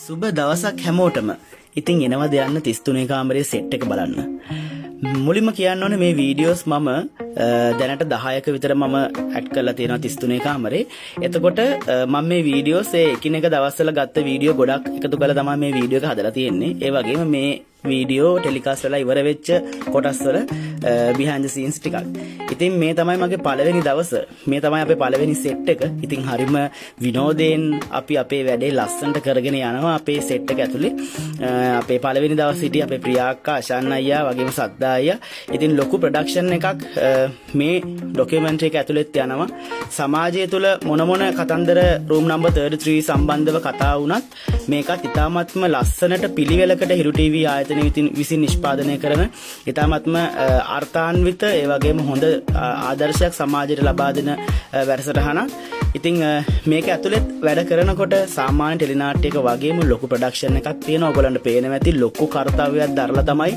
සුබ දවසක් හැමෝටම. ඉතින් එනවද යන්න 33 කාමරයේ සෙට් එක බලන්න. මුලින්ම කියන්න ඕනේ මේ වීඩියෝස් මම දැනට 10ක විතර මම ඇඩ් කරලා තියෙනවා 33 කාමරේ. එතකොට මම මේ වීඩියෝස් එකිනෙක දවස්වල ගත්ත වීඩියෝ ගොඩක් එකතු කරලා තමයි මේ වීඩියෝ එක හදලා තියෙන්නේ. ඒ වගේම මේ වීඩියෝ ටෙලිකාස්ට් වෙලා ඉවර වෙච්ච කොටස් වල behind the scenes ටිකක්. ඉතින් මේ තමයි මගේ පළවෙනි දවස. මේ තමයි අපේ පළවෙනි සෙට් එක. ඉතින් හරිම විනෝදයෙන් අපි අපේ වැඩේ ලස්සනට කරගෙන යනවා අපේ සෙට් එක ඇතුලේ. අපේ පළවෙනි දවස් හිටිය අපේ ප්‍රියාක්කා, අශාන් අයියා වගේම සද්දා අයියා. ඉතින් ලොකු ප්‍රොඩක්ෂන් එකක් මේ ඩොකියුමන්ටරි එක ඇතුළෙත් යනවා. සමාජය තුළ මොන කතන්දර රූම් නම්බර් 33 සම්බන්ධව කතා වුණත් මේකත් ඉතාමත්ම ලස්සනට පිළිවෙලකට හිරු ටීවී ආයතන විසින් නිෂ්පාදනය කරන ඉතාමත්ම අර්ථාන්විත ඒ වගේම හොඳ ආදර්ශයක් සමාජයට ලබා දෙන වැඩසටහනක්. ඉතින් මේක ඇතුළෙත් වැඩ කරනකොට සාමාන්‍ය ටෙලිනාට්‍යයක වගේම ලොකු ප්‍රොඩක්ෂන් එකක් තියෙනවා. ඔයගොල්ලන්ට පේනවා ඇති ලොකු කාර්යයක් දරලා තමයි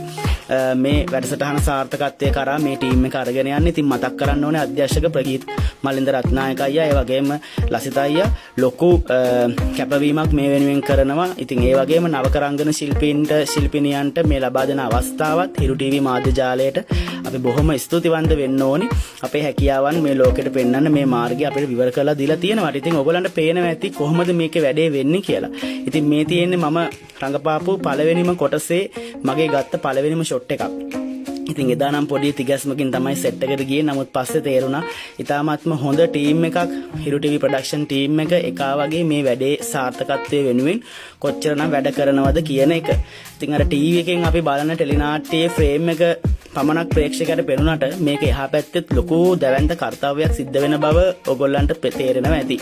මේ වැඩසටහන සාර්ථකත්වයේ කරා මේ ටීම් එක අරගෙන යන්නේ. ඉතින් මතක් කරන්න ඕනේ අධ්‍යක්ෂක ප්‍රගීත් මලින්ද රත්නායක අයියා ඒ වගේම ලසිත අයියා ලොකු කැපවීමක් මේ වෙනුවෙන් කරනවා. ඉතින් ඒ වගේම නවකරංගන ශිල්පිනියන්ට මේ ලබා දෙන අවස්ථාවත් හිරු ටීවී මාධ්‍ය ජාලයට අපි බොහොම ස්තුතිවන්ත වෙන්න ඕනේ. අපේ හැකියාවන් මේ ලෝකෙට පෙන්වන්න මේ මාර්ගය අපිට විවර කරලා දීලා තියෙනවා. ඉතින් ඔයගොල්ලන්ට පේනවා ඇති කොහොමද මේකේ වැඩේ වෙන්නේ කියලා. ඉතින් මේ තියෙන්නේ මම රංගපාපු පළවෙනිම කොටසේ මගේ ගත්ත පළවෙනිම ෂොට් එකක්. ඉතින් එදා නම් පොඩි තිගැස්මකින් තමයි සෙට් එකට ගියේ. නමුත් පස්සේ තේරුණා ඉතාමත්ම හොඳ ටීම් එකක් හිරු ටීවී ප්‍රොඩක්ෂන් ටීම් එක එකා වගේ මේ වැඩේ සාර්ථකත්වයේ වෙනුවෙන් කොච්චරනම් වැඩ කරනවද කියන එක. ඉතින් අර ටීවී එකෙන් අපි බලන ටෙලිනාට්‍යයේ ෆ්‍රේම් එක පමණක් ප්‍රේක්ෂකයට පෙනුනට මේක එහා පැත්තෙත් ලොකු දැවැන්ත කාර්යයක් සිද්ධ වෙන බව ඔයගොල්ලන්ට තේරෙනවා ඇති.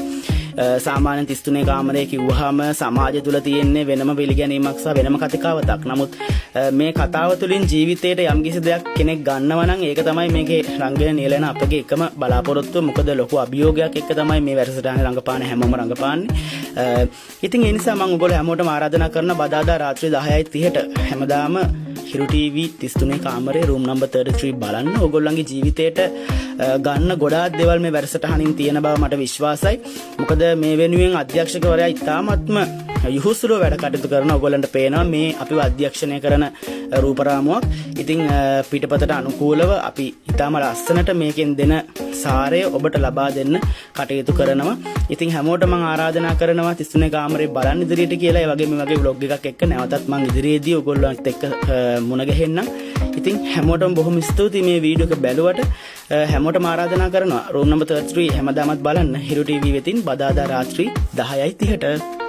සාමාන්‍ය 33 කාමරේ කිව්වහම සමාජය තුල තියෙන්නේ වෙනම පිළිගැනීමක් සහ වෙනම කතිකාවතක්. නමුත් මේ කතාව තුළින් ජීවිතේට යම්කිසි දෙයක් කෙනෙක් ගන්නවා නම් ඒක තමයි මේකේ රංගන නියැලෙන අපගේ එකම බලාපොරොත්තුව. මොකද ලොකු අභියෝගයක් එක්ක තමයි මේ වැඩසටහනේ රංගපාන හැමෝම රංගපාන්නේ. ඉතින් ඒ නිසා මම ඔයගොල්ලෝ හැමෝටම ආරාධනා කරනවා බදාදා රාත්‍රී 10:30ට හැමදාම හිරු ටීවී 33 කාමරේ රූම් නම්බර් 33 බලන්න. ඔයගොල්ලන්ගේ ජීවිතේට ගන්න ගොඩාක් දේවල් මේ වැඩසටහනින් තියෙන බව මට විශ්වාසයි. මොකද මේ වෙනුවෙන් අධ්‍යක්ෂකවරයා ඉතාමත්ම යහුසුලෝ වැඩ කටයුතු කරන ඔයගොල්ලන්ට පේනවා මේ අපිව අධ්‍යක්ෂණය කරන රූපරාමුවක්. ඉතින් පිටපතට අනුකූලව අපි ඉතාම ලස්සනට මේකෙන් දෙන සාරය ඔබට ලබා දෙන්න කටයුතු කරනවා. ඉතින් හැමෝටම මම ආරාධනා කරනවා 33 කාමරේ බලන්න ඉදිරියට කියලා. ඒ වගේ මේ වගේ vlog එකක් එක්ක නැවතත් මම ඉදිරියේදී ඔයගොල්ලන්ත් එක්ක මුණ ගැහෙන්නම්. ඉතින් හැමෝටම බොහොම ස්තුතියි මේ වීඩියෝ එක බැලුවට. හැමෝටම ආරාධනා කරනවා රූම් නම්බර් 33 හැමදාමත් බලන්න හිරු ටීවී වෙතින් බදාදා රාත්‍රී 10:30ට.